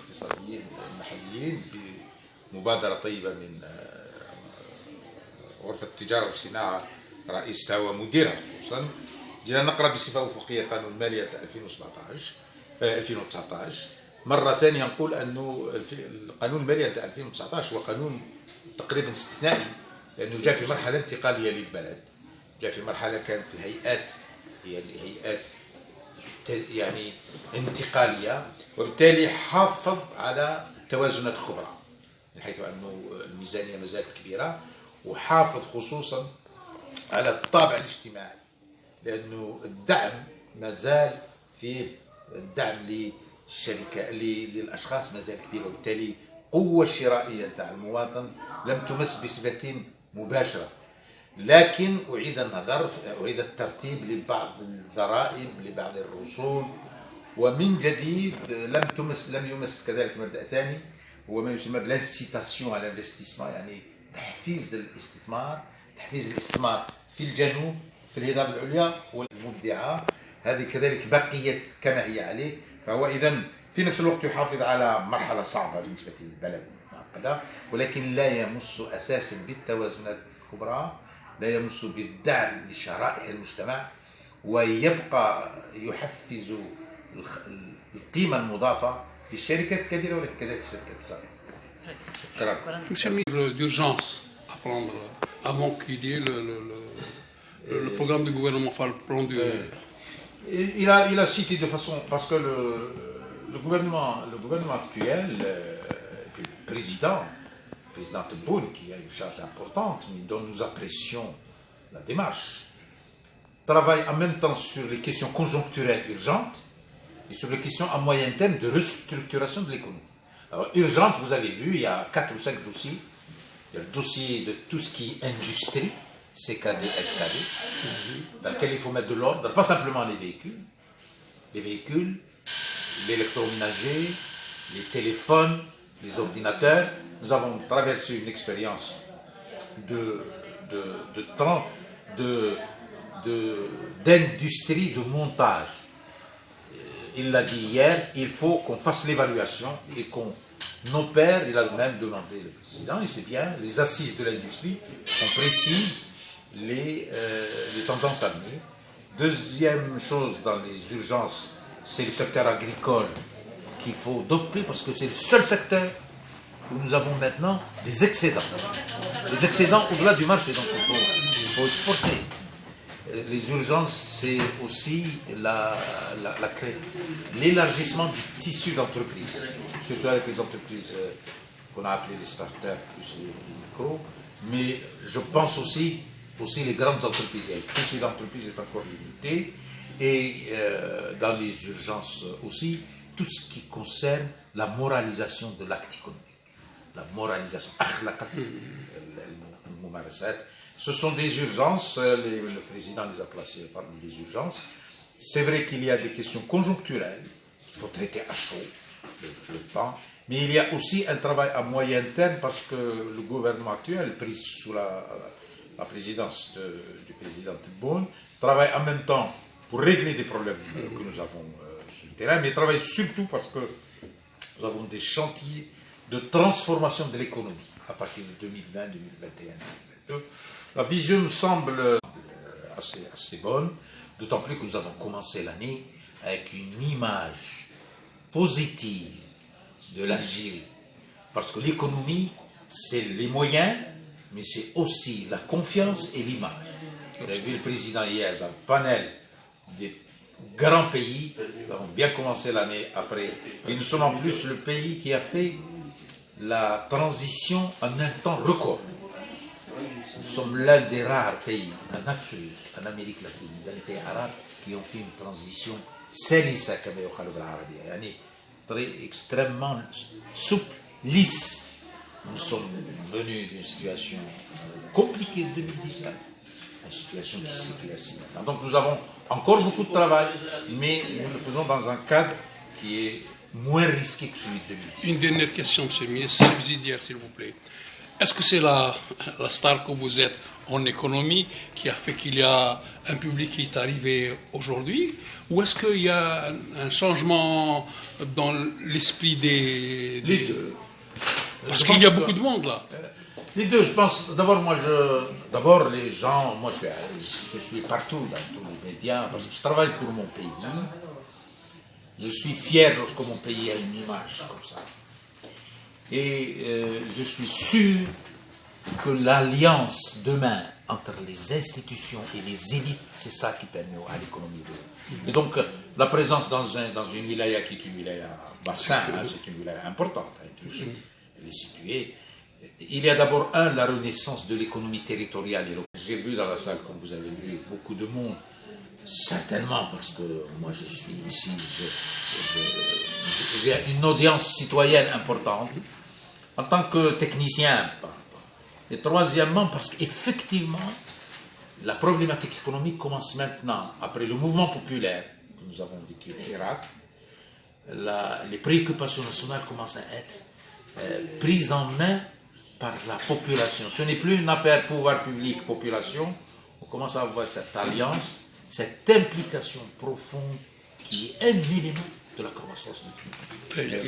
الاقتصاديين المحليين بمبادرة طيبة من غرفة التجارة والصناعة رئيسها ومديرها خصوصا. جينا نقرأ بصفة أفقية قانون المالية 2019. مرة ثانية نقول أنه قانون المالية 2019 هو قانون تقريبا استثنائي، لأنه جاء في مرحلة انتقالية للبلد، جاء في مرحلة كانت الهيئات هي هيئات يعني انتقالية، وبالتالي حافظ على التوازنات الكبرى من حيث أنه الميزانية ما زالت كبيرة، وحافظ خصوصا على الطابع الاجتماعي، لأنه الدعم ما زال فيه الدعم للشركة للأشخاص ما زال كبير، وبالتالي قوة الشرائية نتاع المواطن لم تمس بصفة مباشرة. لكن أعيد النظر، أعيد الترتيب لبعض الضرائب، لبعض الرسوم، ومن جديد لم يمس كذلك مبدأ ثاني هو ما يسمى بالانسيتاسيون على الانفستيسمون، يعني تحفيز الاستثمار في الجنوب في الهضاب العليا والمبدعة، هذه كذلك بقيت كما هي عليه. فهو إذن في نفس الوقت يحافظ على مرحلة صعبة بالنسبة للبلد معقدة، ولكن لا يمس أساسا بالتوازنات الكبرى، لا يمس بالدعم لشرائح المجتمع، ويبقى يحفز القيمة المضافة في الشركات الكبيرة ولكن كذلك في الشركات الصغيرة. Monsieur le ministre, d'urgence à prendre avant qu'il y ait le programme du gouvernement, enfin le plan du... Il a cité de façon... Parce que le gouvernement actuel, le président Tebboune, qui a une charge importante, mais dont nous apprécions la démarche, travaille en même temps sur les questions conjoncturelles urgentes et sur les questions à moyen terme de restructuration de l'économie. Alors, urgente, vous avez vu, il y a 4 ou 5 dossiers. Il y a le dossier de tout ce qui est industrie, CKD, SKD, dans lequel il faut mettre de l'ordre, pas simplement les véhicules, l'électroménager, les téléphones, les ordinateurs. Nous avons traversé une expérience d'industrie de montage. Il l'a dit hier, il faut qu'on fasse l'évaluation et qu'on opère. Il a même demandé le président, et c'est bien, les assises de l'industrie, qu'on précise les tendances à venir. Deuxième chose dans les urgences, c'est le secteur agricole qu'il faut doper, parce que c'est le seul secteur où nous avons maintenant des excédents. Les excédents au-delà du marché, donc il faut exporter. Les urgences, c'est aussi l'élargissement du tissu d'entreprise, surtout avec les entreprises qu'on a appelées les start-up plus les micros, mais je pense aussi les grandes entreprises. Le tissu d'entreprise est encore limité, et dans les urgences aussi, tout ce qui concerne la moralisation de l'acte économique. La moralisation, ce sont des urgences, le président les a placées parmi les urgences. C'est vrai qu'il y a des questions conjoncturelles qu'il faut traiter à chaud, le temps, mais il y a aussi un travail à moyen terme, parce que le gouvernement actuel, pris sous la présidence du président Tebboune, travaille en même temps pour régler des problèmes que nous avons sur le terrain, mais travaille surtout parce que nous avons des chantiers de transformation de l'économie à partir de 2020, 2021, 2022. La vision me semble assez bonne, d'autant plus que nous avons commencé l'année avec une image positive de l'Algérie. Parce que l'économie, c'est les moyens, mais c'est aussi la confiance et l'image. Vous avez vu le président hier dans le panel des grands pays. Nous avons bien commencé l'année après. Et nous sommes en plus le pays qui a fait la transition en un temps record. Nous sommes l'un des rares pays en Afrique, en Amérique latine, dans les pays arabes, qui ont fait une transition salissa, comme on dit, extrêmement souple, lisse. Nous sommes venus d'une situation compliquée de 2019, une situation qui s'éclaircit maintenant. Donc nous avons encore beaucoup de travail, mais nous le faisons dans un cadre qui est moins risqué que celui de 2019. Une dernière question, M. le ministre, subsidiaire, s'il vous plaît. Est-ce que c'est la star que vous êtes en économie qui a fait qu'il y a un public qui est arrivé aujourd'hui? Ou est-ce qu'il y a un changement dans l'esprit des... Les deux. Parce qu'il y a beaucoup de monde là. Les deux, je pense. D'abord, les gens. Moi, je suis partout dans tous les médias parce que je travaille pour mon pays. Je suis fier lorsque mon pays a une image comme ça. Et je suis sûr que l'alliance demain entre les institutions et les élites, c'est ça qui permet à l'économie de... Et donc, la présence dans une wilaya qui est une wilaya bassin, c'est une wilaya importante, elle est située. Il y a d'abord, la renaissance de l'économie territoriale. J'ai vu dans la salle, comme vous avez vu, beaucoup de monde. Certainement, parce que moi je suis ici, j'ai une audience citoyenne importante, en tant que technicien. Et troisièmement, parce qu'effectivement, la problématique économique commence maintenant, après le mouvement populaire que nous avons vécu au Irak, les préoccupations nationales commencent à être prises en main par la population. Ce n'est plus une affaire pouvoir public, population, on commence à avoir cette alliance, cette implication profonde qui est un élément de la croissance du pays.